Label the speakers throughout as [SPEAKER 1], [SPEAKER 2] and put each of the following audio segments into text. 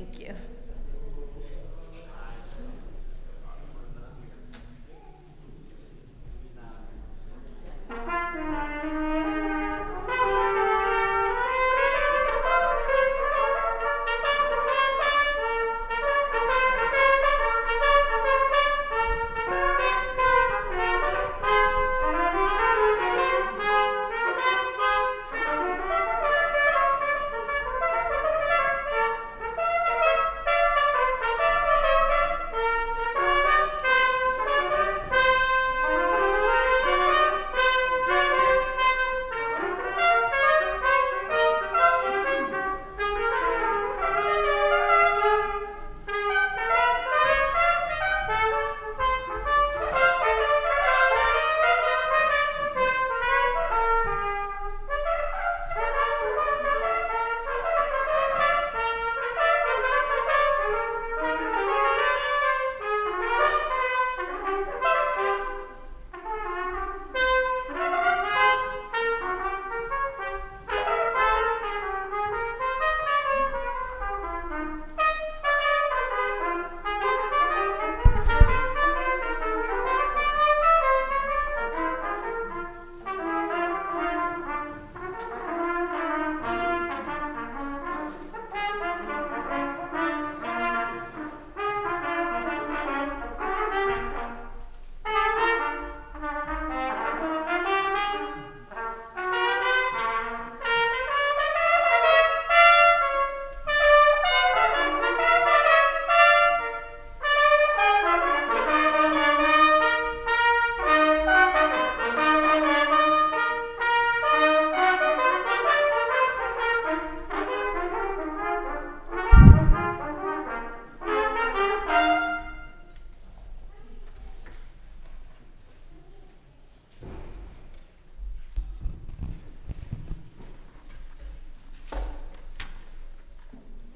[SPEAKER 1] Thank you.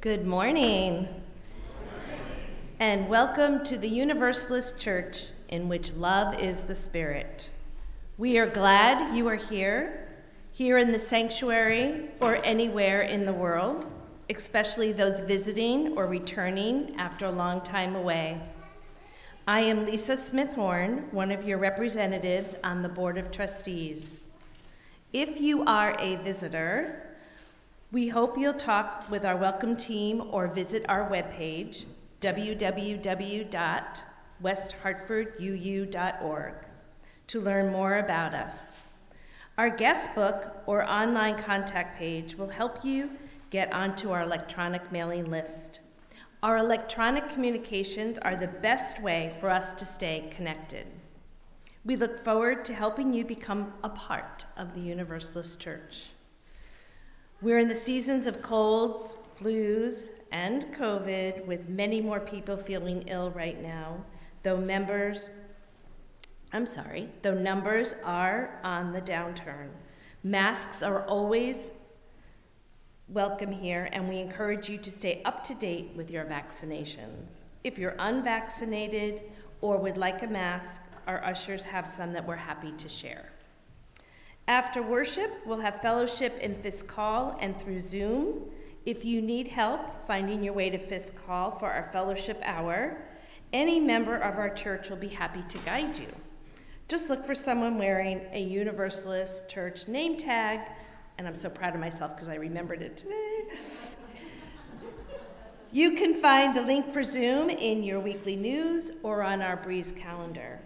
[SPEAKER 1] Good morning, and welcome to the Universalist Church in which love is the spirit. We are glad you are here in the sanctuary or anywhere in the world, especially those visiting or returning after a long time away. I am Lisa Smith-Horn, one of your representatives on the Board of Trustees. If you are a visitor, we hope you'll talk with our welcome team or visit our webpage, www.westhartforduu.org, to learn more about us. Our guest book or online contact page will help you get onto our electronic mailing list. Our electronic communications are the best way for us to stay connected. We look forward to helping you become a part of the Universalist Church. We're in the seasons of colds, flus, and COVID, with many more people feeling ill right now, though numbers are on the downturn. Masks are always welcome here, and we encourage you to stay up to date with your vaccinations. If you're unvaccinated or would like a mask, our ushers have some that we're happy to share. After worship, we'll have fellowship in Fisk Hall and through Zoom. If you need help finding your way to Fisk Hall for our fellowship hour, any member of our church will be happy to guide you. Just look for someone wearing a Universalist Church name tag, and I'm so proud of myself because I remembered it today. You can find the link for Zoom in your weekly news or on our Breeze calendar.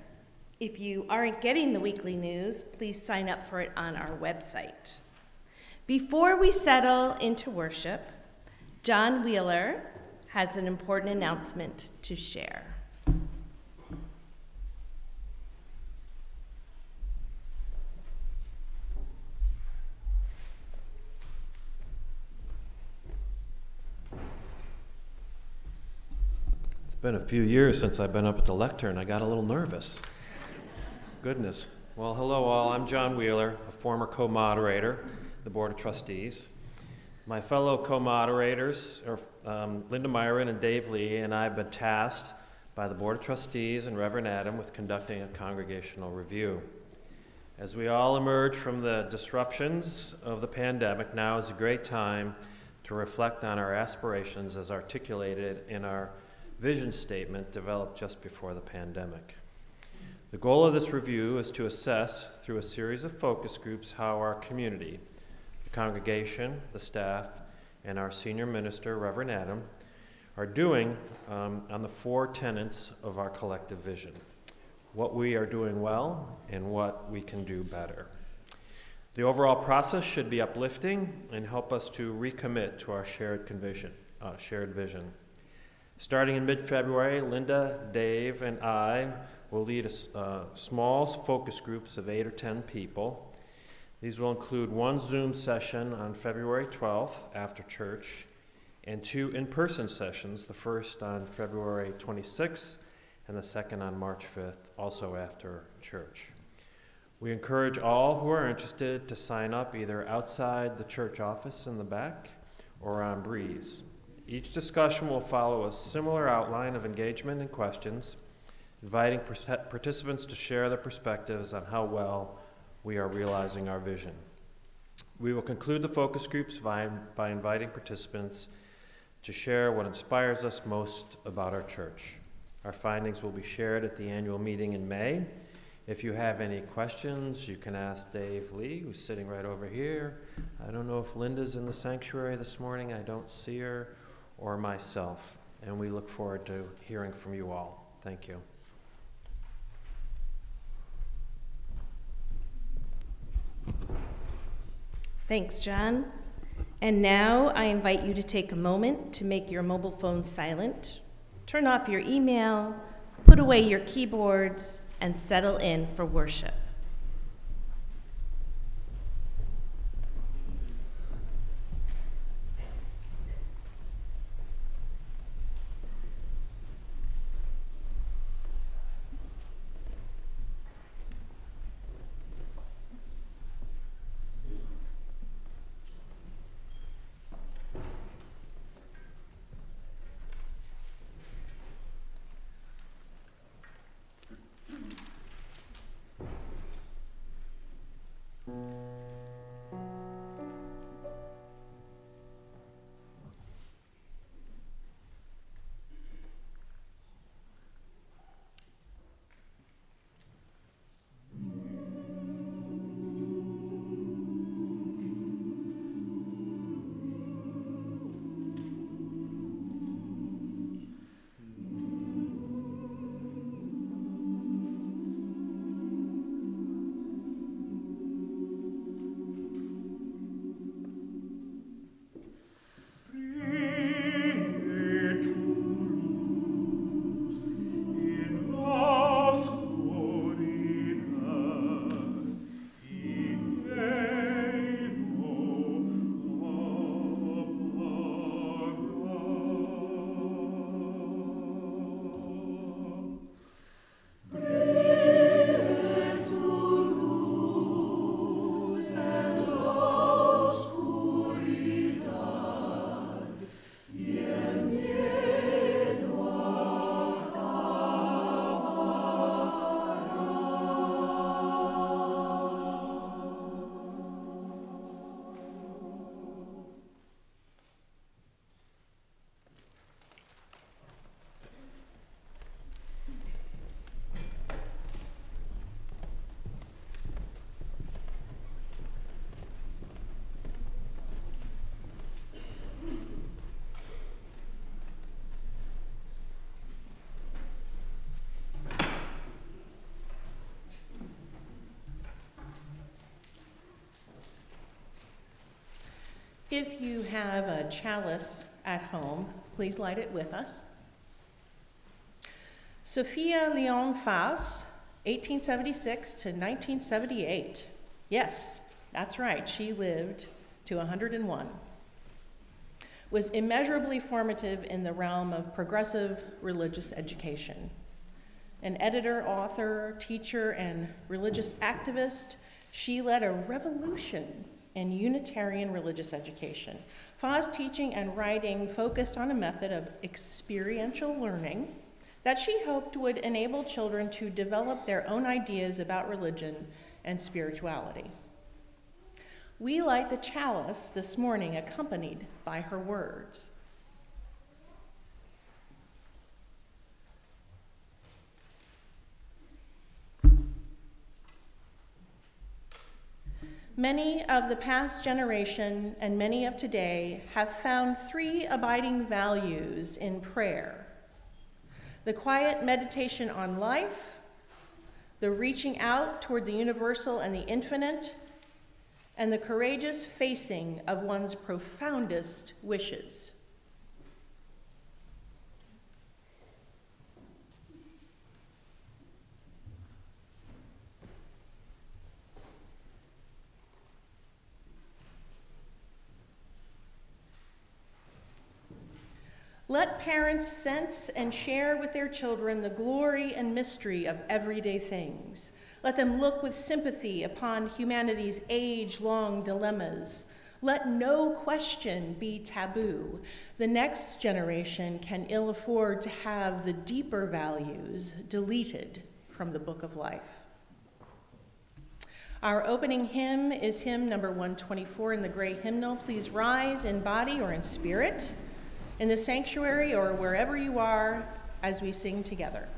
[SPEAKER 1] If you aren't getting the weekly news, please sign up for it on our website. Before we settle into worship, John Wheeler has an important announcement to share.
[SPEAKER 2] It's been a few years since I've been up at the lectern. I got a little nervous. Goodness. Well, hello all. I'm John Wheeler, a former co-moderator of the Board of Trustees. My fellow co-moderators are Linda Myron and Dave Lee, and I've been tasked by the Board of Trustees and Reverend Adam with conducting a congregational review. As we all emerge from the disruptions of the pandemic, now is a great time to reflect on our aspirations as articulated in our vision statement developed just before the pandemic. The goal of this review is to assess, through a series of focus groups, how our community, the congregation, the staff, and our senior minister, Reverend Adam, are doing on the 4 tenets of our collective vision: what we are doing well and what we can do better. The overall process should be uplifting and help us to recommit to our shared vision. Starting in mid-February, Linda, Dave, and I will lead small focus groups of 8 or 10 people. These will include 1 Zoom session on February 12th after church and 2 in-person sessions, the first on February 26th and the second on March 5th, also after church. We encourage all who are interested to sign up either outside the church office in the back or on Breeze. Each discussion will follow a similar outline of engagement and questions, inviting participants to share their perspectives on how well we are realizing our vision. We will conclude the focus groups by inviting participants to share what inspires us most about our church. Our findings will be shared at the annual meeting in May. If you have any questions, you can ask Dave Lee, who's sitting right over here. I don't know if Linda's in the sanctuary this morning. I don't see her, or myself. And we look forward to hearing from you all. Thank you.
[SPEAKER 1] Thanks, John. And now I invite you to take a moment to make your mobile phone silent, turn off your email, put away your keyboards, and settle in for worship. If you have a chalice at home, please light it with us. Sophia Leon Fass, 1876 to 1978. Yes, that's right, she lived to 101. Was immeasurably formative in the realm of progressive religious education. An editor, author, teacher, and religious activist, she led a revolution in Unitarian religious education. Fa's teaching and writing focused on a method of experiential learning that she hoped would enable children to develop their own ideas about religion and spirituality.
[SPEAKER 3] we light the chalice this morning accompanied by her words. Many of the past generation and many of today have found 3 abiding values in prayer: the quiet meditation on life, the reaching out toward the universal and the infinite, and the courageous facing of one's profoundest wishes. Let parents sense and share with their children the glory and mystery of everyday things. Let them look with sympathy upon humanity's age-long dilemmas. Let no question be taboo. The next generation can ill afford to have the deeper values deleted from the book of life. Our opening hymn is hymn number 124 in the gray hymnal. Please rise in body or in spirit, in the sanctuary or wherever you are, as we sing together.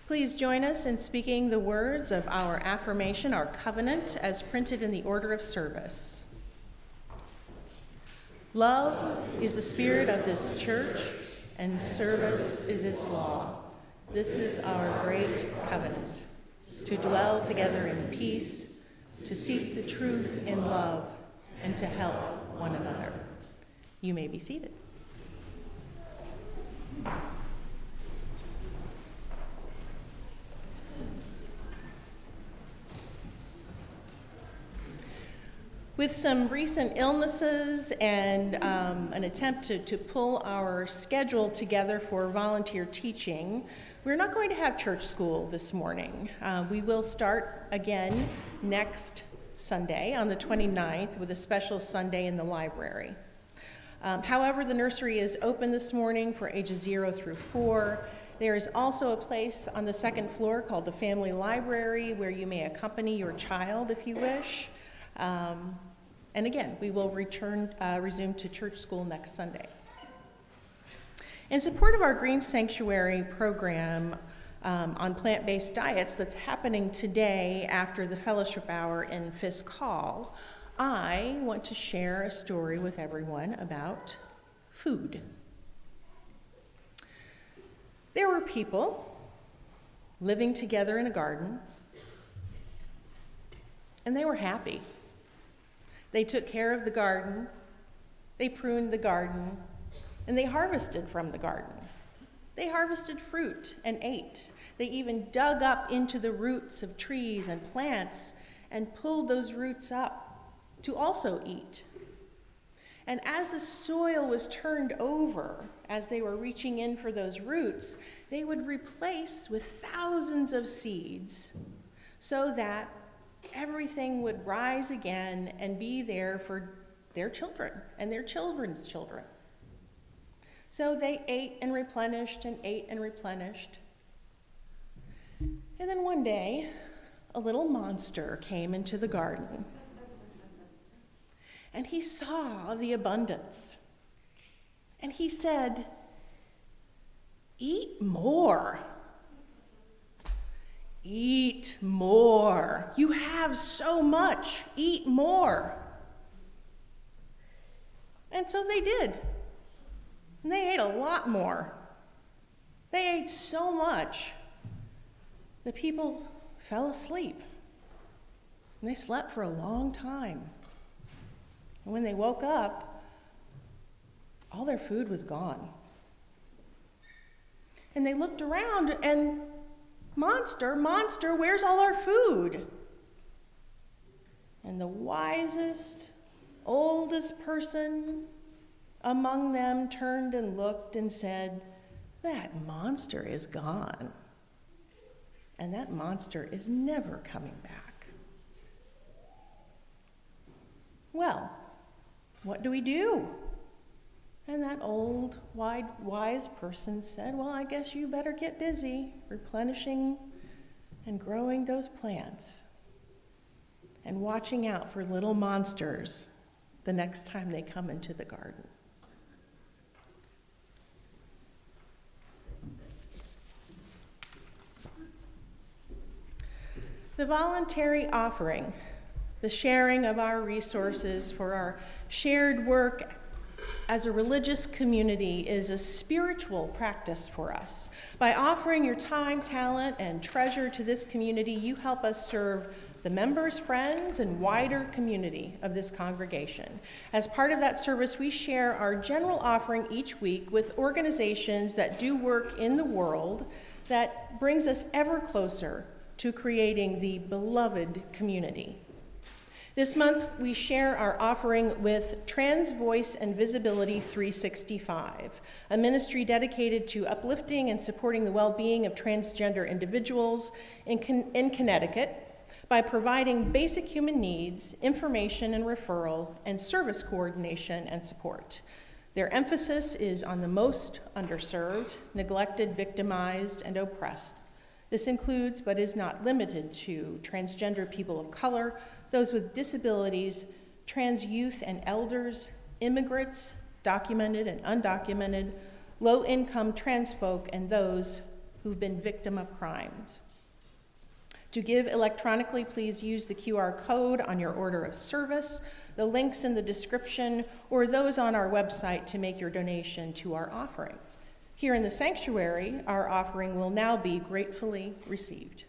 [SPEAKER 3] Please join us in speaking the words of our affirmation, our covenant, as printed in the order of service. Love is the spirit of this church, and service is its law. This is our great covenant, to dwell together in peace, to seek the truth in love, and to help one another. You may be seated. With some recent illnesses and an attempt to pull our schedule together for volunteer teaching, we're not going to have church school this morning. We will start again next Sunday on the 29th with a special Sunday in the library. However, the nursery is open this morning for ages 0 through 4. There is also a place on the second floor called the Family Library where you may accompany your child if you wish. And again, we will resume to church school next Sunday. In support of our Green Sanctuary program on plant-based diets that's happening today after the fellowship hour in Fisk Hall, I want to share a story with everyone about food. There were people living together in a garden, and they were happy. They took care of the garden, they pruned the garden, and they harvested from the garden. They harvested fruit and ate. They even dug up into the roots of trees and plants and pulled those roots up to also eat. And as the soil was turned over, as they were reaching in for those roots, they would replace with thousands of seeds so that everything would rise again and be there for their children and their children's children. So they ate and replenished and ate and replenished. And then one day, a little monster came into the garden. And he saw the abundance. And he said, "Eat more. Eat more. You have so much. Eat more." And so they did. And they ate a lot more. They ate so much. The people fell asleep. And they slept for a long time. And when they woke up, all their food was gone. And they looked around and, "Monster, monster, where's all our food?" And the wisest, oldest person among them turned and looked and said, "That monster is gone. And that monster is never coming back." Well, what do we do? And that old, wise person said, "Well, I guess you better get busy replenishing and growing those plants and watching out for little monsters the next time they come into the garden." The voluntary offering, the sharing of our resources for our shared work as a religious community, is a spiritual practice for us. By offering your time, talent, and treasure to this community, you help us serve the members, friends, and wider community of this congregation. As part of that service, we share our general offering each week with organizations that do work in the world that brings us ever closer to creating the beloved community. This month, we share our offering with Trans Voice and Visibility 365, a ministry dedicated to uplifting and supporting the well-being of transgender individuals in Connecticut by providing basic human needs, information and referral, and service coordination and support. Their emphasis is on the most underserved, neglected, victimized, and oppressed. This includes, but is not limited to, transgender people of color, those with disabilities, trans youth and elders, immigrants, documented and undocumented, low-income trans folk, and those who've been victim of crimes. To give electronically, please use the QR code on your order of service, the links in the description, or those on our website to make your donation to our offering. Here in the sanctuary, our offering will now be gratefully received.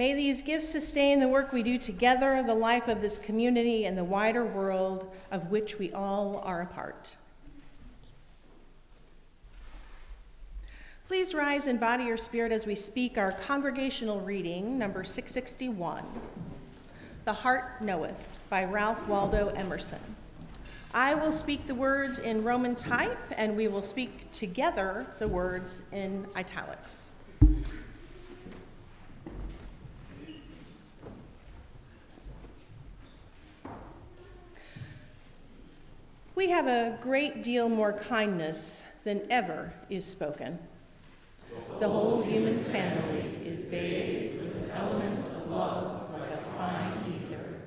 [SPEAKER 3] May these gifts sustain the work we do together, the life of this community, and the wider world of which we all are a part. Please rise in body or spirit as we speak our congregational reading, number 661, The Heart Knoweth, by Ralph Waldo Emerson. I will speak the words in Roman type, and we will speak together the words in italics. We have a great deal more kindness than ever is spoken. The whole human family is bathed with an element of love like a fine ether.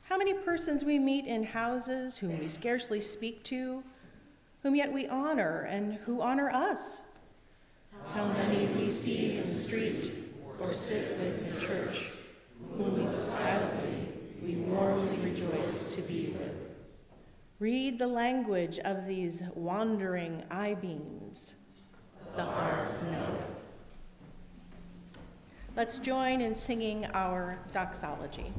[SPEAKER 3] How many persons we meet in houses whom we scarcely speak to, whom yet we honor and who honor us. How many we see in the street or sit with in church, whom we silently, we warmly rejoice to be with. Read the language of these wandering eye-beams. The heart knoweth. Let's join in singing our Doxology.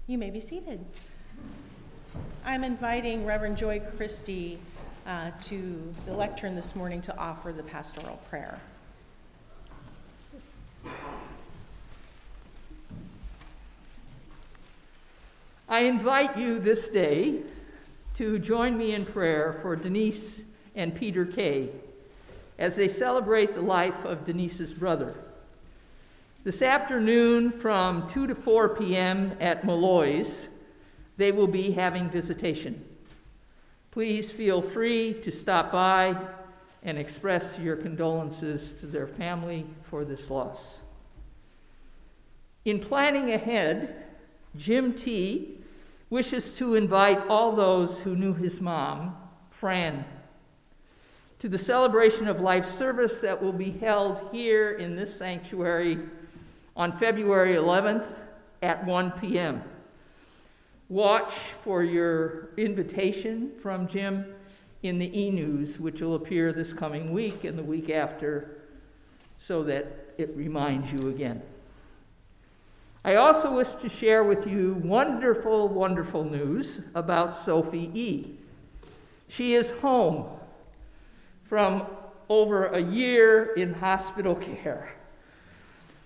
[SPEAKER 3] You may be seated. I'm inviting Reverend Joy Christie to the lectern this morning to offer the pastoral prayer.
[SPEAKER 4] I invite you this day to join me in prayer for Denise and Peter Kay as they celebrate the life of Denise's brother. This afternoon from 2 to 4 p.m. at Malloy's, they will be having visitation. Please feel free to stop by and express your condolences to their family for this loss. In planning ahead, Jim T. wishes to invite all those who knew his mom, Fran, to the celebration of life service that will be held here in this sanctuary on February 11th at 1 p.m. Watch for your invitation from Jim in the e-news, which will appear this coming week and the week after, so that it reminds you again. I also wish to share with you wonderful, wonderful news about Sophie E. She is home from over a year in hospital care.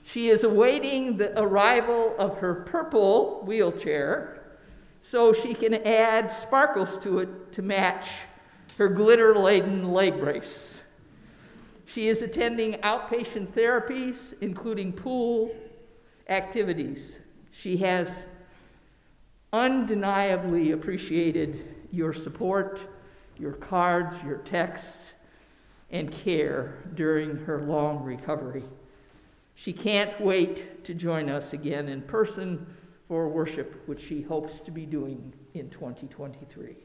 [SPEAKER 4] She is awaiting the arrival of her purple wheelchair so she can add sparkles to it to match her glitter-laden leg brace. She is attending outpatient therapies, including pool activities. She has undeniably appreciated your support, your cards, your texts, and care during her long recovery. She can't wait to join us again in person for worship, which she hopes to be doing in 2023.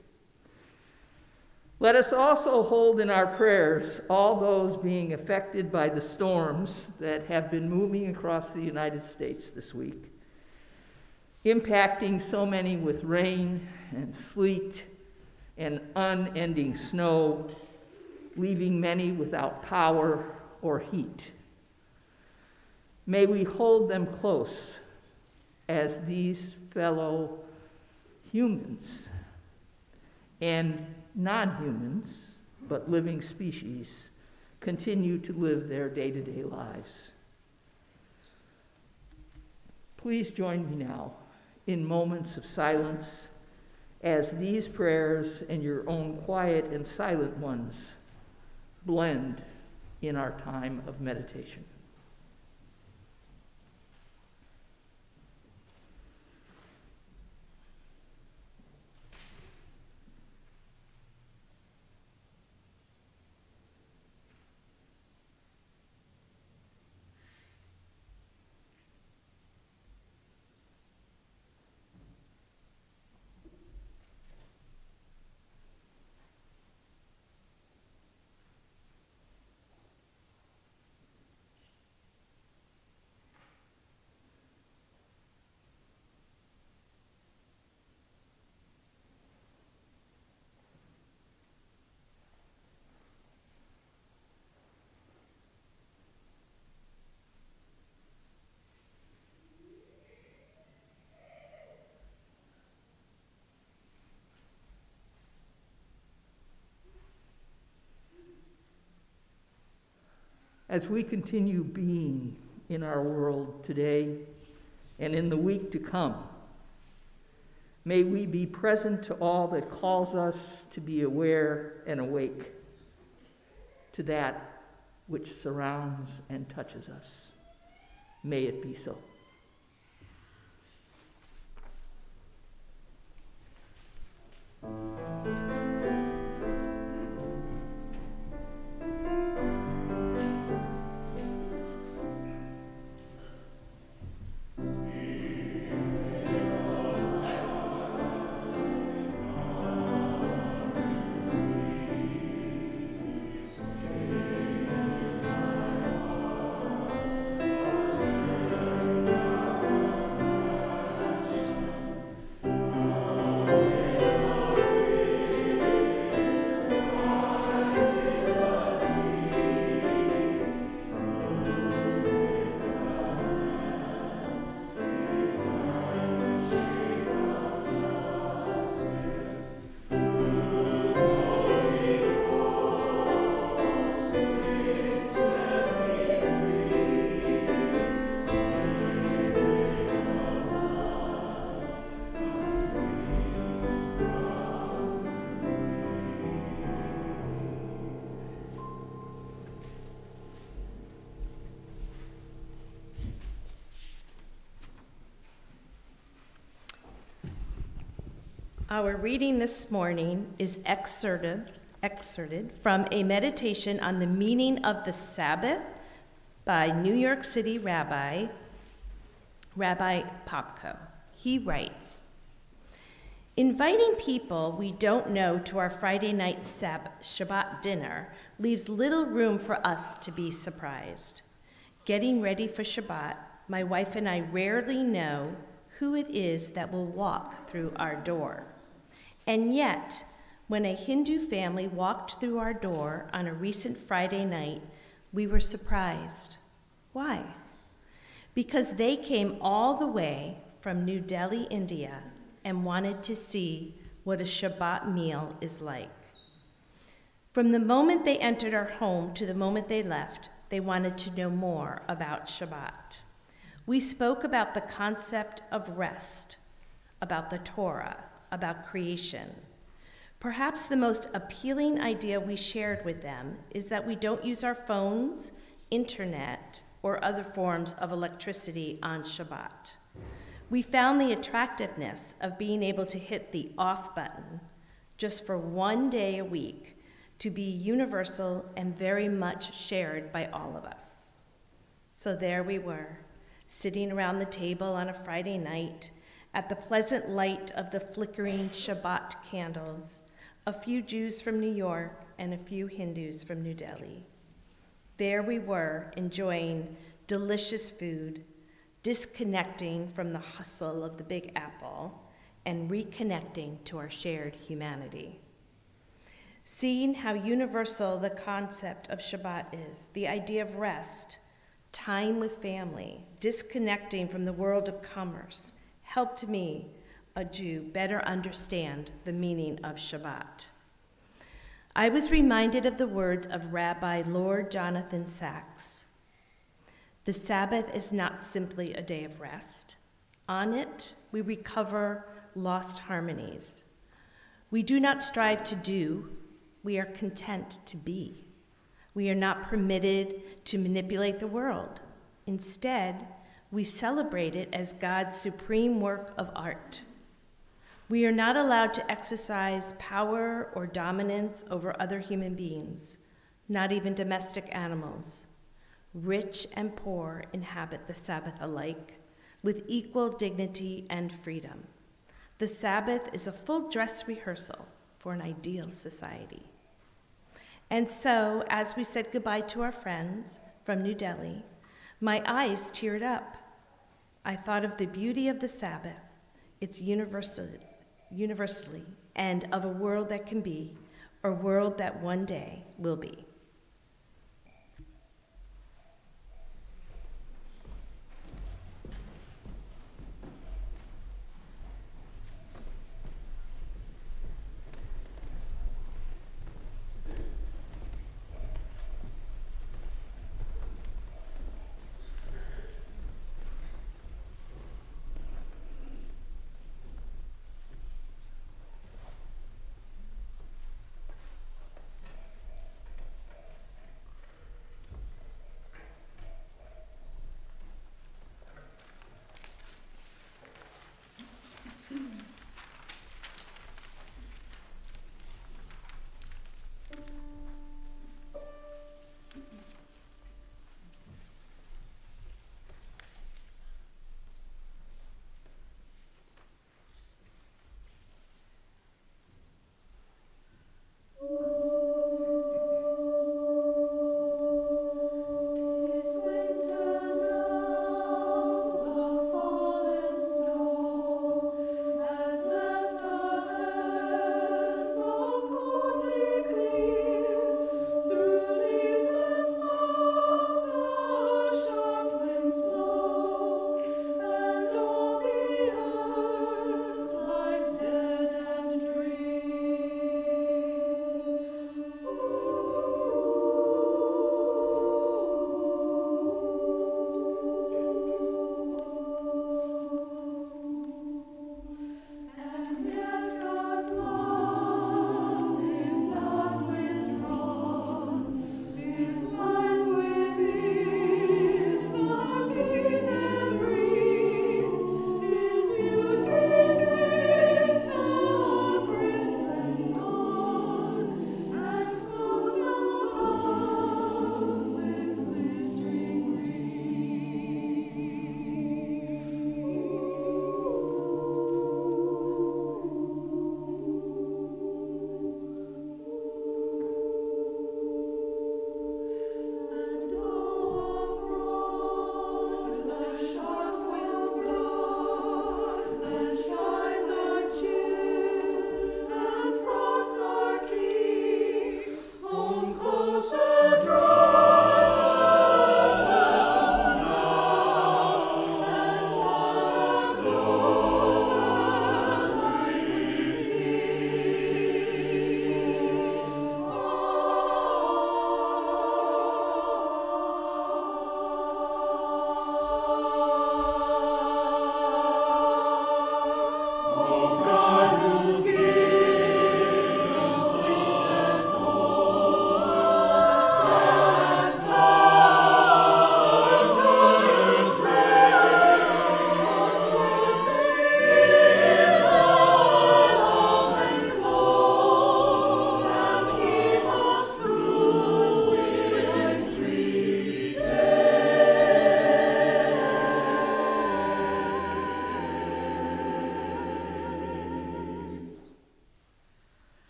[SPEAKER 4] Let us also hold in our prayers all those being affected by the storms that have been moving across the United States this week, impacting so many with rain and sleet and unending snow, leaving many without power or heat. May we hold them close as these fellow humans and non-humans, but living species, continue to live their day-to-day lives. Please join me now in moments of silence as these prayers and your own quiet and silent ones blend in our time of meditation. as we continue being in our world today and in the week to come. May we be present to all that calls us to be aware and awake to that which surrounds and touches us. May it be so.
[SPEAKER 1] Our reading this morning is excerpted from a meditation on the meaning of the Sabbath by New York City Rabbi Popko. He writes, "Inviting people we don't know to our Friday night Shabbat dinner leaves little room for us to be surprised. Getting ready for Shabbat, my wife and I rarely know who it is that will walk through our door. And yet, when a Hindu family walked through our door on a recent Friday night, we were surprised. Why? Because they came all the way from New Delhi, India, and wanted to see what a Shabbat meal is like. From the moment they entered our home to the moment they left, they wanted to know more about Shabbat. We spoke about the concept of rest, about the Torah, about creation. Perhaps the most appealing idea we shared with them is that we don't use our phones, internet, or other forms of electricity on Shabbat. We found the attractiveness of being able to hit the off button just for one day a week to be universal and very much shared by all of us. So there we were, sitting around the table on a Friday night, at the pleasant light of the flickering Shabbat candles, a few Jews from New York and a few Hindus from New Delhi. There we were, enjoying delicious food, disconnecting from the hustle of the Big Apple, and reconnecting to our shared humanity. Seeing how universal the concept of Shabbat is, the idea of rest, time with family, disconnecting from the world of commerce, helped me, a Jew, better understand the meaning of Shabbat. I was reminded of the words of Rabbi Lord Jonathan Sacks. The Sabbath is not simply a day of rest. On it, we recover lost harmonies. We do not strive to do, we are content to be. We are not permitted to manipulate the world. Instead, we celebrate it as God's supreme work of art. We are not allowed to exercise power or dominance over other human beings, not even domestic animals. Rich and poor inhabit the Sabbath alike, with equal dignity and freedom. The Sabbath is a full dress rehearsal for an ideal society. And so, as we said goodbye to our friends from New Delhi, my eyes teared up. I thought of the beauty of the Sabbath, its universally, and of a world that can be, or world that one day will be.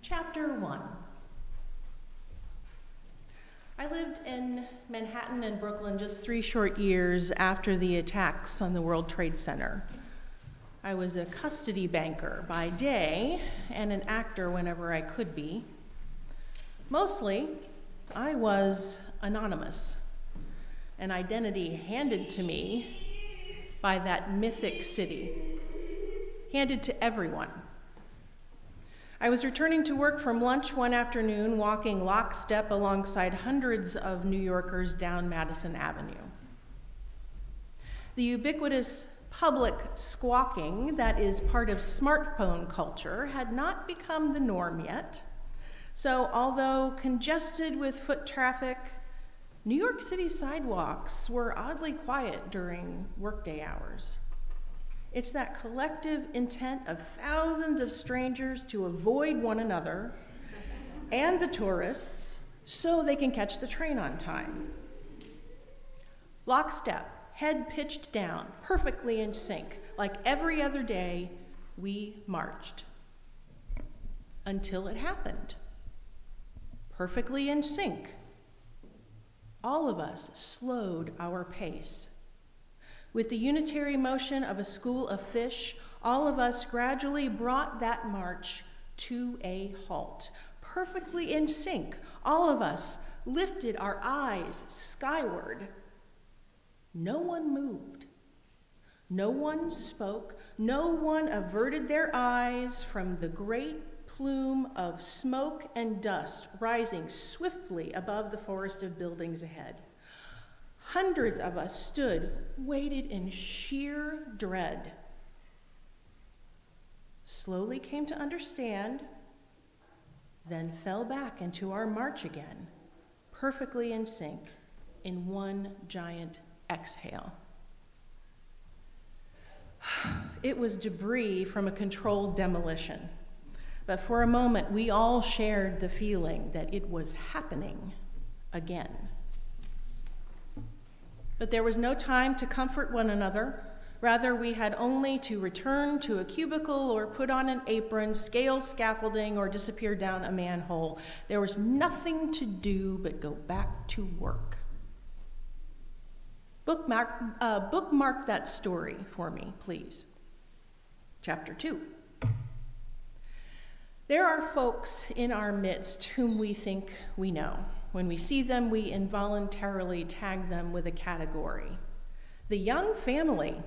[SPEAKER 3] Chapter 1. I lived in Manhattan and Brooklyn just 3 short years after the attacks on the World Trade Center. I was a custody banker by day and an actor whenever I could be. Mostly, I was anonymous, an identity handed to me by that mythic city, handed to everyone. I was returning to work from lunch one afternoon, walking lockstep alongside hundreds of New Yorkers down Madison Avenue. The ubiquitous public squawking that is part of smartphone culture had not become the norm yet. So although congested with foot traffic, New York City sidewalks were oddly quiet during workday hours. It's that collective intent of thousands of strangers to avoid one another and the tourists so they can catch the train on time. Lockstep, head pitched down, perfectly in sync, like every other day, we marched. Until it happened. Perfectly in sync. All of us slowed our pace. With the unitary motion of a school of fish, all of us gradually brought that march to a halt. Perfectly in sync, all of us lifted our eyes skyward. No one moved. No one spoke. No one averted their eyes from the great plume of smoke and dust rising swiftly above the forest of buildings ahead. Hundreds of us stood, waited in sheer dread. Slowly came to understand, then fell back into our march again, perfectly in sync, in one giant exhale. It was debris from a controlled demolition, but for a moment we all shared the feeling that it was happening again. But there was no time to comfort one another. Rather, we had only to return to a cubicle or put on an apron, scale scaffolding, or disappear down a manhole. There was nothing to do but go back to work. Bookmark that story for me, please. Chapter 2. There are folks in our midst whom we think we know. When we see them, we involuntarily tag them with a category. The young family.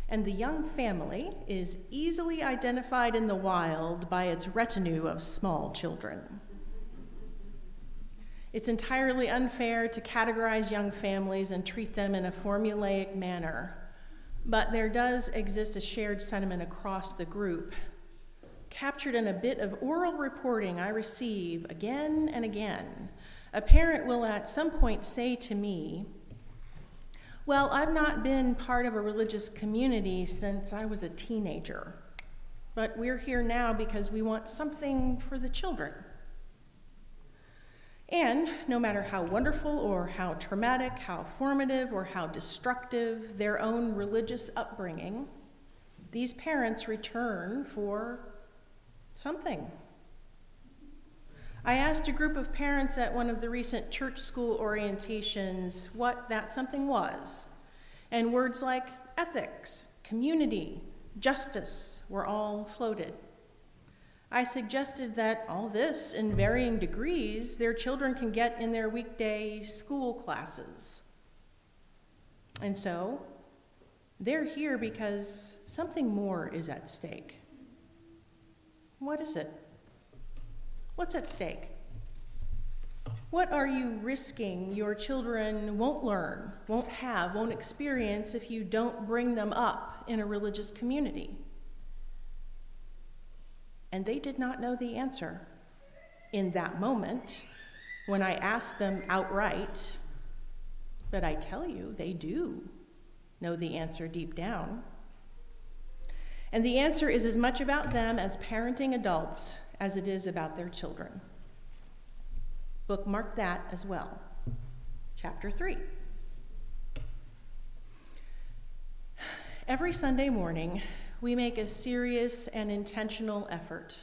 [SPEAKER 3] And the young family is easily identified in the wild by its retinue of small children. It's entirely unfair to categorize young families and treat them in a formulaic manner, but there does exist a shared sentiment across the group, captured in a bit of oral reporting I receive again and again. A parent will at some point say to me, "Well, I've not been part of a religious community since I was a teenager, but we're here now because we want something for the children." And no matter how wonderful or how traumatic, how formative or how destructive their own religious upbringing, these parents return for something. I asked a group of parents at one of the recent church school orientations what that something was, and words like ethics, community, justice were all floated. I suggested that all this, in varying degrees, their children can get in their weekday school classes. And so, they're here because something more is at stake. What is it? What's at stake? What are you risking your children won't learn, won't have, won't experience if you don't bring them up in a religious community? And they did not know the answer in that moment when I asked them outright, but I tell you, they do know the answer deep down. And the answer is as much about them as parenting adults as it is about their children. Bookmark that as well. Chapter 3. Every Sunday morning, we make a serious and intentional effort,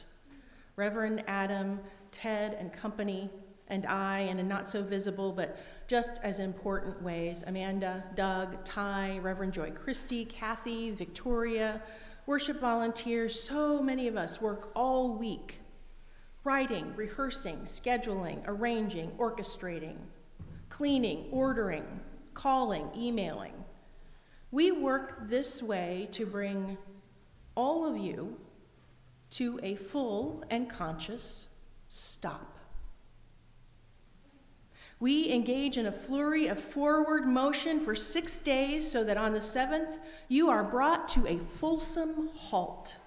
[SPEAKER 3] Reverend Adam, Ted and company, and I, and in not so visible but just as important ways, Amanda, Doug, Ty, Reverend Joy Christie, Kathy, Victoria, worship volunteers, so many of us work all week, writing, rehearsing, scheduling, arranging, orchestrating, cleaning, ordering, calling, emailing. We work this way to bring all of you to a full and conscious stop. We engage in a flurry of forward motion for 6 days so that on the 7th, you are brought to a fulsome halt.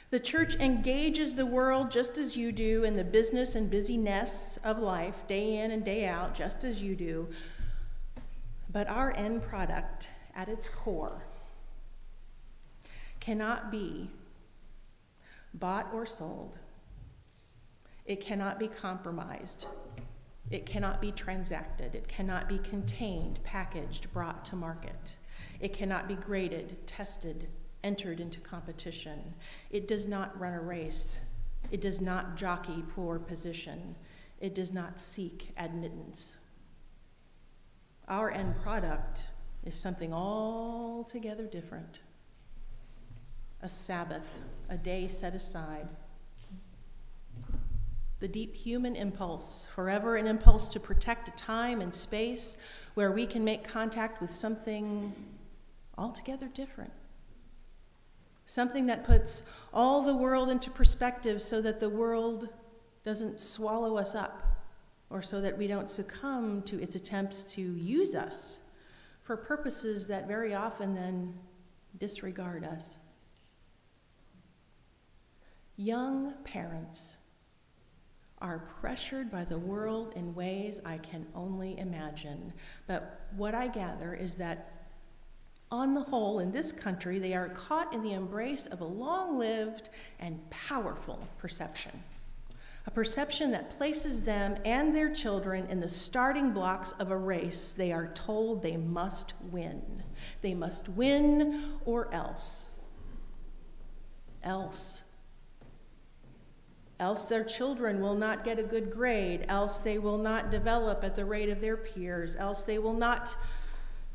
[SPEAKER 3] The church engages the world just as you do in the business and busyness of life, day in and day out, just as you do. But our end product, at its core, cannot be bought or sold. It cannot be compromised. It cannot be transacted. It cannot be contained, packaged, brought to market. It cannot be graded, tested, entered into competition. It does not run a race. It does not jockey for position. It does not seek admittance. Our end product is something altogether different. A Sabbath, a day set aside. The deep human impulse, forever an impulse to protect a time and space where we can make contact with something altogether different. Something that puts all the world into perspective so that the world doesn't swallow us up, or so that we don't succumb to its attempts to use us for purposes that very often then disregard us. Young parents are pressured by the world in ways I can only imagine. But what I gather is that on the whole, in this country, they are caught in the embrace of a long-lived and powerful perception. A perception that places them and their children in the starting blocks of a race they are told they must win. They must win or else. Else their children will not get a good grade, else they will not develop at the rate of their peers, else they will not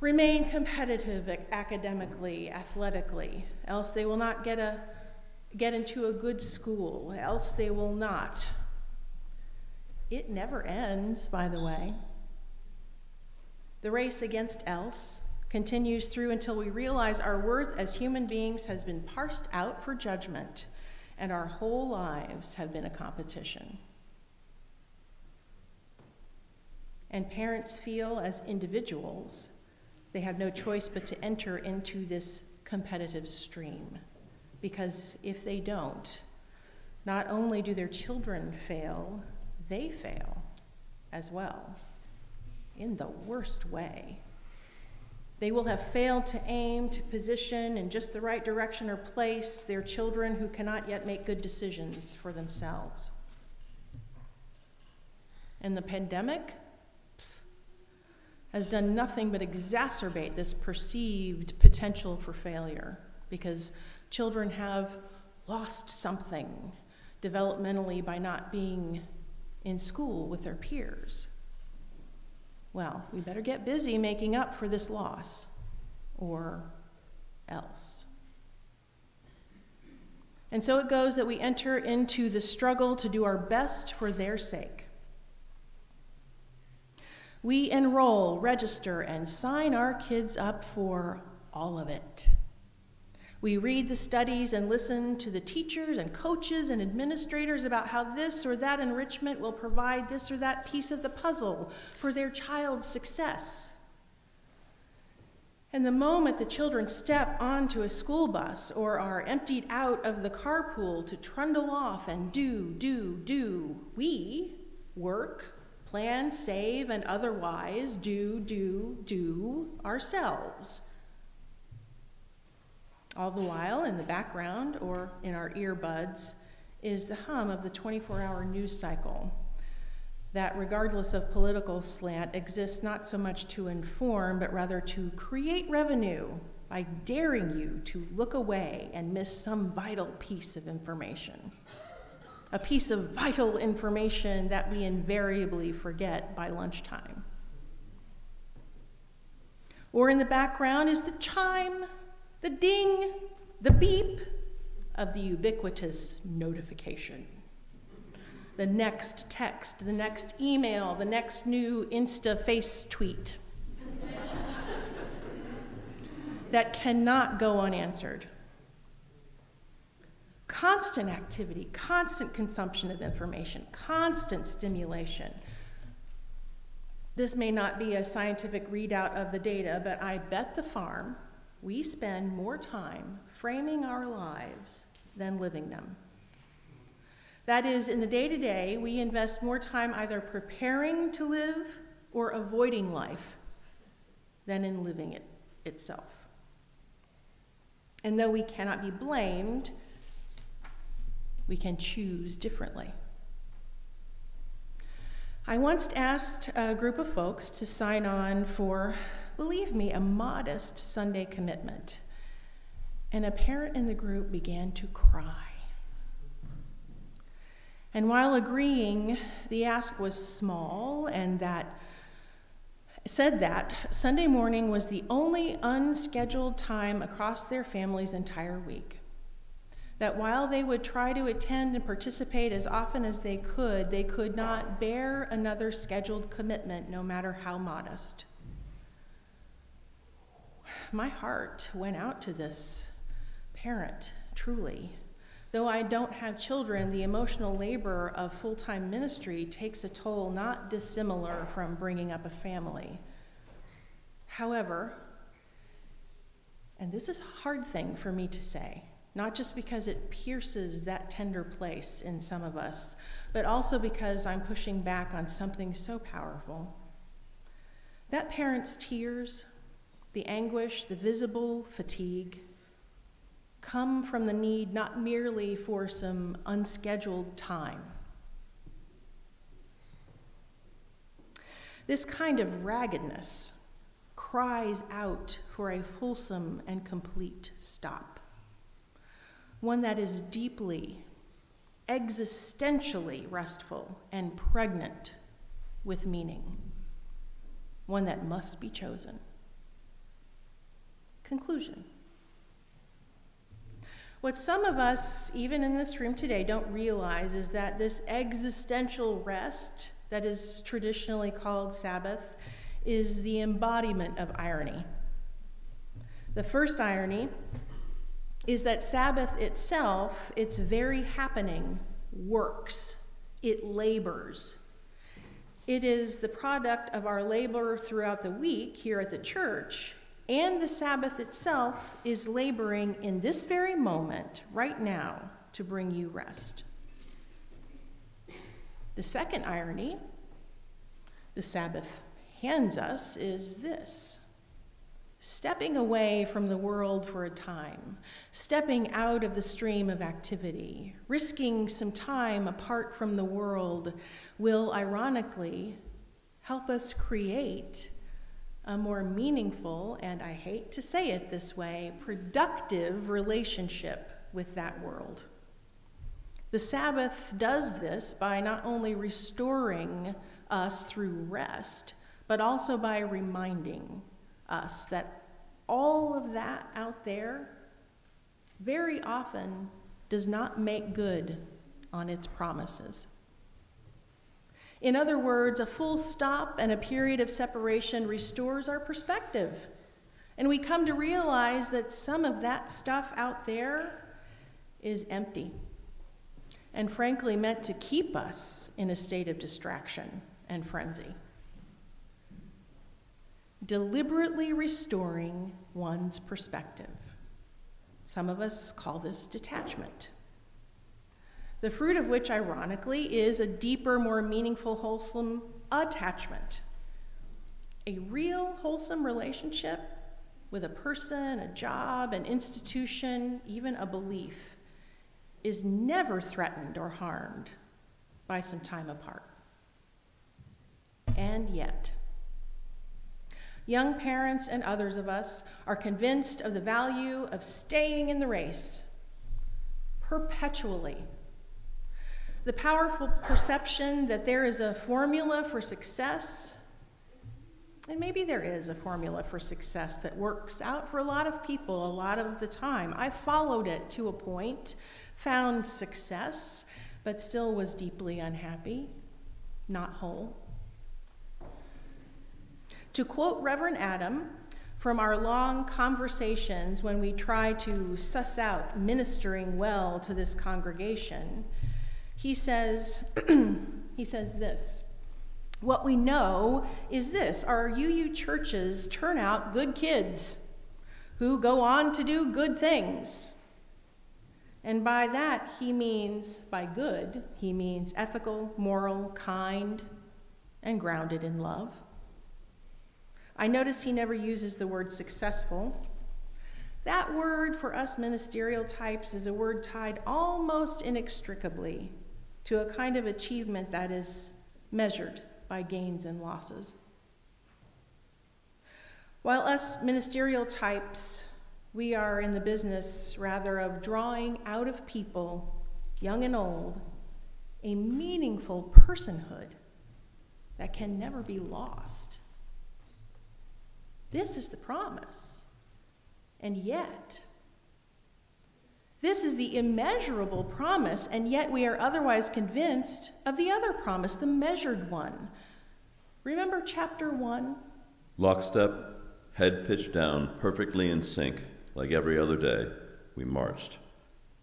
[SPEAKER 3] remain competitive academically, athletically, else they will not get into a good school, else they will not. It never ends, by the way. The race against else continues through until we realize our worth as human beings has been parsed out for judgment, and our whole lives have been a competition. And parents feel as individuals they have no choice but to enter into this competitive stream. Because if they don't, not only do their children fail, they fail as well, in the worst way. They will have failed to aim, to position in just the right direction or place their children who cannot yet make good decisions for themselves. And the pandemic has done nothing but exacerbate this perceived potential for failure, because children have lost something developmentally by not being in school with their peers. Well, we better get busy making up for this loss, or else. And so it goes that we enter into the struggle to do our best for their sake. We enroll, register, and sign our kids up for all of it. We read the studies and listen to the teachers and coaches and administrators about how this or that enrichment will provide this or that piece of the puzzle for their child's success. And the moment the children step onto a school bus or are emptied out of the carpool to trundle off and do, we work, plan, save, and otherwise do ourselves. All the while, in the background or in our earbuds, is the hum of the 24-hour news cycle that, regardless of political slant, exists not so much to inform, but rather to create revenue by daring you to look away and miss some vital piece of information. A piece of vital information that we invariably forget by lunchtime. Or in the background is the chime, the ding, the beep of the ubiquitous notification. The next text, the next email, the next new Insta face tweet that cannot go unanswered. Constant activity, constant consumption of information, constant stimulation. This may not be a scientific readout of the data, but I bet the farm we spend more time framing our lives than living them. That is, in the day-to-day, we invest more time either preparing to live or avoiding life than in living it itself. And though we cannot be blamed, we can choose differently. I once asked a group of folks to sign on for, believe me, a modest Sunday commitment. And a parent in the group began to cry. And while agreeing, the ask was small and said that Sunday morning was the only unscheduled time across their family's entire week. That while they would try to attend and participate as often as they could not bear another scheduled commitment, no matter how modest. My heart went out to this parent, truly. Though I don't have children, the emotional labor of full-time ministry takes a toll not dissimilar from bringing up a family. However, and this is a hard thing for me to say, not just because it pierces that tender place in some of us, but also because I'm pushing back on something so powerful. That parent's tears, the anguish, the visible fatigue, come from the need not merely for some unscheduled time. This kind of raggedness cries out for a fulsome and complete stop. One that is deeply, existentially restful and pregnant with meaning. One that must be chosen. Conclusion. What some of us, even in this room today, don't realize is that this existential rest that is traditionally called Sabbath is the embodiment of irony. The first irony is that Sabbath itself, its very happening, works. It labors. It is the product of our labor throughout the week here at the church, and the Sabbath itself is laboring in this very moment, right now, to bring you rest. The second irony the Sabbath hands us is this: stepping away from the world for a time, stepping out of the stream of activity, risking some time apart from the world will ironically help us create a more meaningful, and I hate to say it this way, productive relationship with that world. The Sabbath does this by not only restoring us through rest, but also by reminding us that all of that out there very often does not make good on its promises. In other words, a full stop and a period of separation restores our perspective. And we come to realize that some of that stuff out there is empty and frankly meant to keep us in a state of distraction and frenzy. Deliberately restoring one's perspective. Some of us call this detachment. The fruit of which, ironically, is a deeper, more meaningful, wholesome attachment. A real, wholesome relationship with a person, a job, an institution, even a belief, is never threatened or harmed by some time apart. And yet, young parents and others of us are convinced of the value of staying in the race perpetually. The powerful perception that there is a formula for success, and maybe there is a formula for success that works out for a lot of people a lot of the time. I followed it to a point, found success, but still was deeply unhappy, not whole. To quote Reverend Adam from our long conversations when we try to suss out ministering well to this congregation, he says this: what we know is this: our UU churches turn out good kids who go on to do good things. And by that, by good, he means ethical, moral, kind, and grounded in love. I notice he never uses the word successful. That word for us ministerial types is a word tied almost inextricably to a kind of achievement that is measured by gains and losses. While us ministerial types, we are in the business rather of drawing out of people, young and old, a meaningful personhood that can never be lost. This is the promise. And yet, this is the immeasurable promise, and yet we are otherwise convinced of the other promise, the measured one. Remember chapter 1?
[SPEAKER 5] Lockstep, head pitched down, perfectly in sync, like every other day, we marched,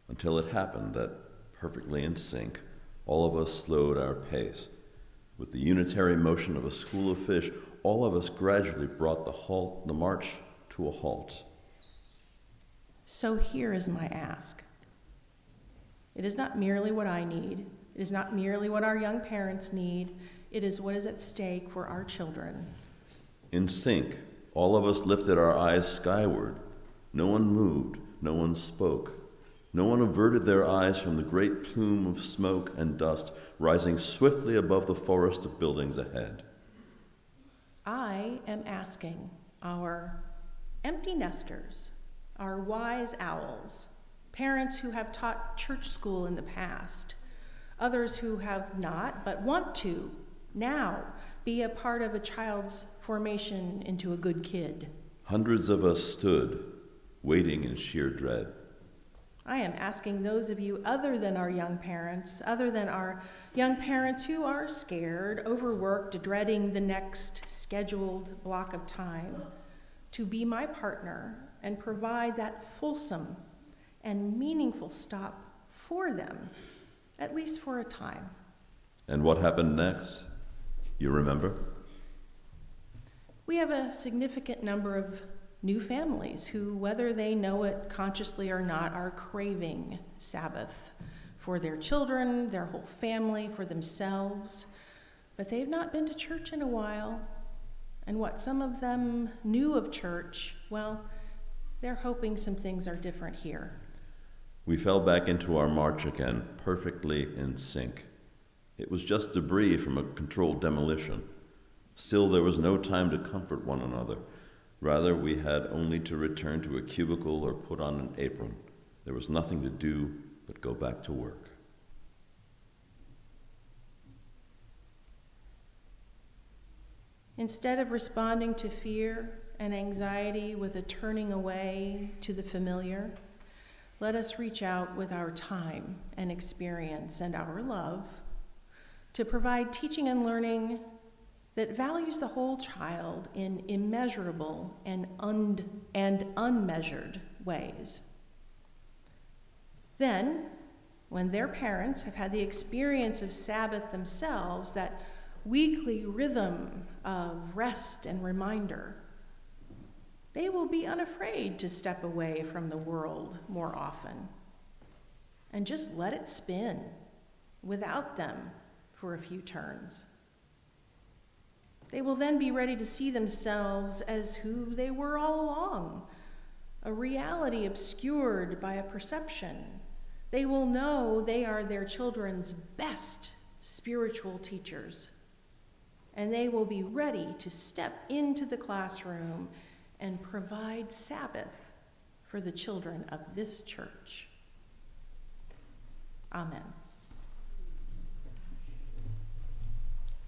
[SPEAKER 5] until it happened that, perfectly in sync, all of us slowed our pace. With the unitary motion of a school of fish, all of us gradually brought the march to a halt.
[SPEAKER 3] So here is my ask. It is not merely what I need. It is not merely what our young parents need. It is what is at stake for our children.
[SPEAKER 5] In sync, all of us lifted our eyes skyward. No one moved, no one spoke. No one averted their eyes from the great plume of smoke and dust rising swiftly above the forest of buildings ahead.
[SPEAKER 3] I am asking our empty nesters, our wise owls, parents who have taught church school in the past, others who have not but want to now be a part of a child's formation into a good kid.
[SPEAKER 5] Hundreds of us stood, waiting in sheer dread.
[SPEAKER 3] I am asking those of you other than our young parents who are scared, overworked, dreading the next scheduled block of time, to be my partner and provide that fulsome and meaningful stop for them, at least for a time.
[SPEAKER 5] And what happened next? You remember?
[SPEAKER 3] We have a significant number of new families who, whether they know it consciously or not, are craving Sabbath for their children, their whole family, for themselves. But they've not been to church in a while. And what some of them knew of church, well, they're hoping some things are different here.
[SPEAKER 5] We fell back into our march again, perfectly in sync. It was just debris from a controlled demolition. Still, there was no time to comfort one another. Rather, we had only to return to a cubicle or put on an apron. There was nothing to do but go back to work.
[SPEAKER 3] Instead of responding to fear and anxiety with a turning away to the familiar, let us reach out with our time and experience and our love to provide teaching and learning that values the whole child in immeasurable and unmeasured ways. Then, when their parents have had the experience of Sabbath themselves, that weekly rhythm of rest and reminder, they will be unafraid to step away from the world more often and just let it spin without them for a few turns. They will then be ready to see themselves as who they were all along, a reality obscured by a perception. They will know they are their children's best spiritual teachers. and they will be ready to step into the classroom and provide Sabbath for the children of this church. Amen.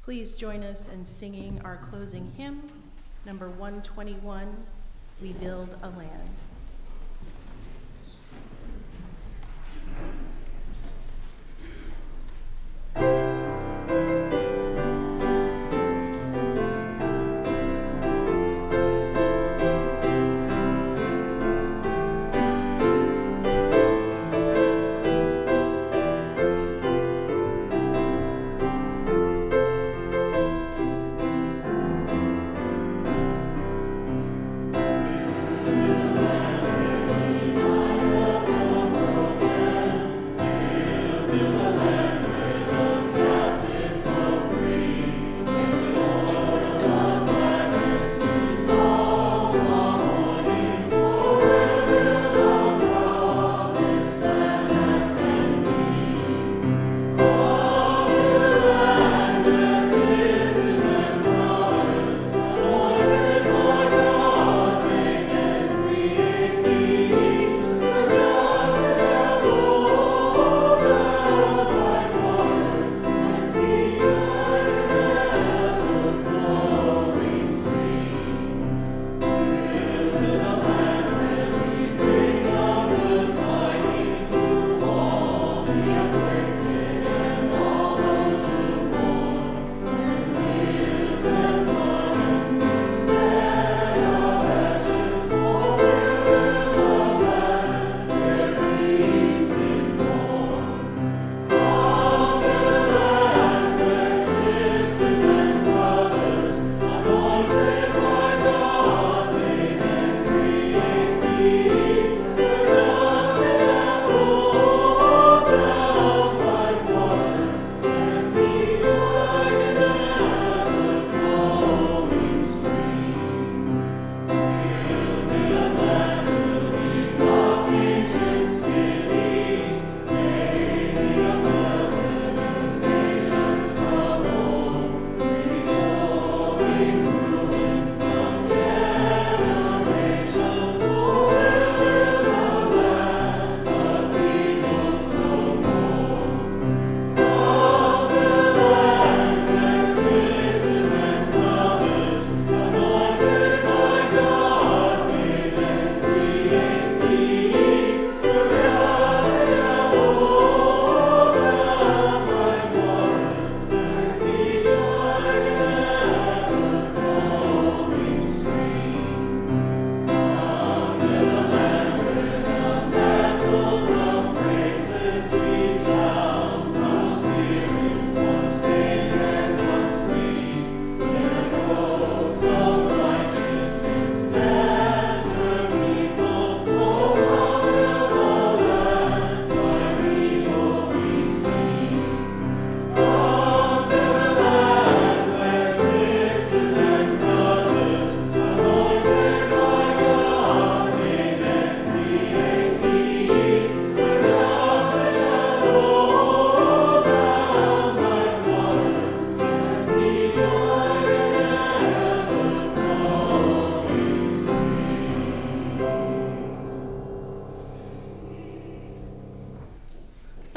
[SPEAKER 3] Please join us in singing our closing hymn, number 121, We Build a Land.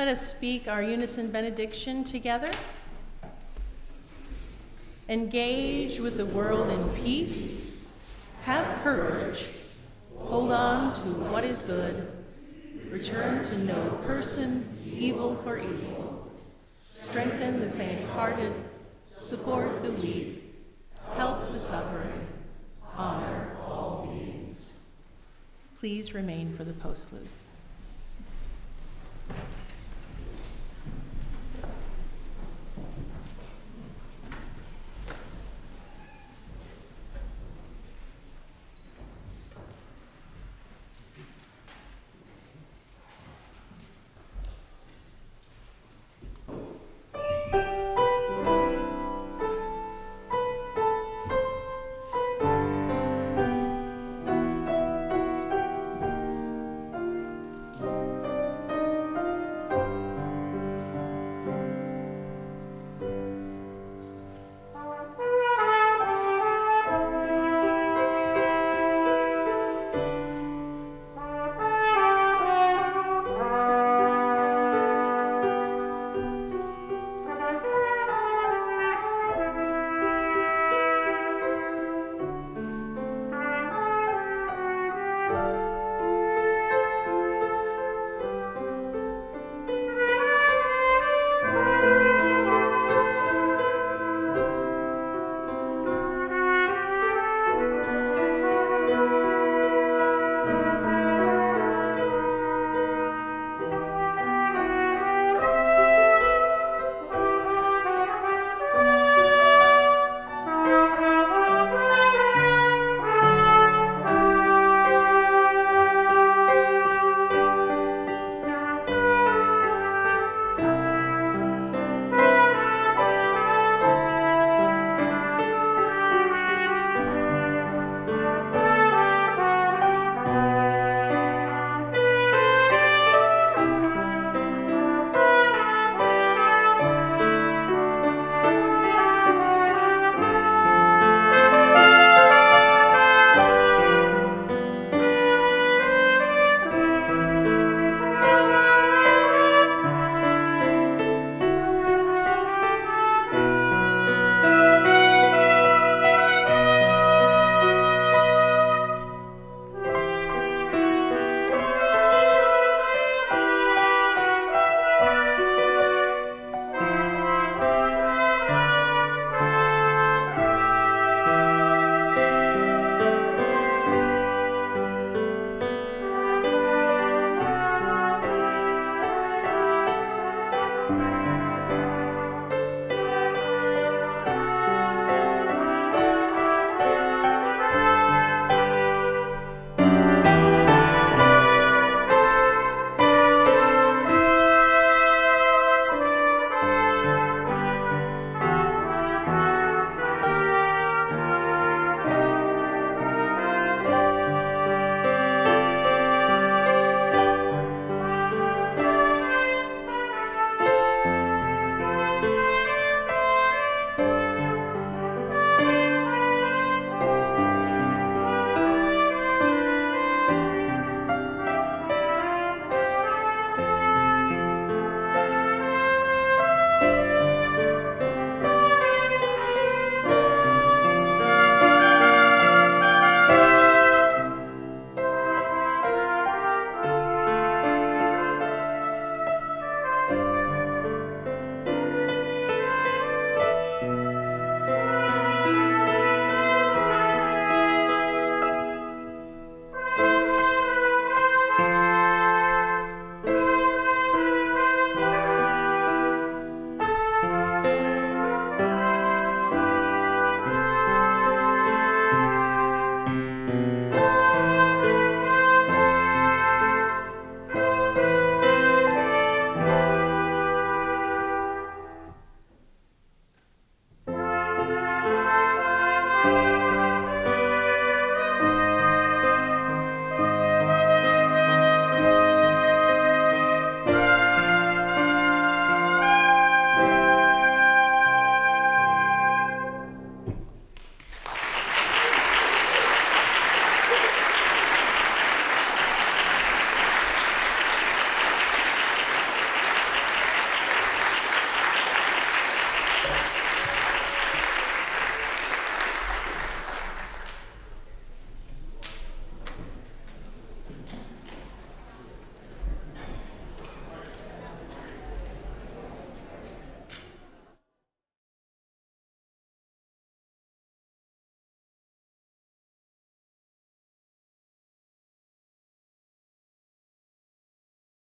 [SPEAKER 3] Let us speak our unison benediction together. Engage with the world in peace. Have courage. Hold on to what is good. Return to no person evil for evil. Strengthen the faint-hearted. Support the weak. Help the suffering. Honor all beings. Please remain for the postlude.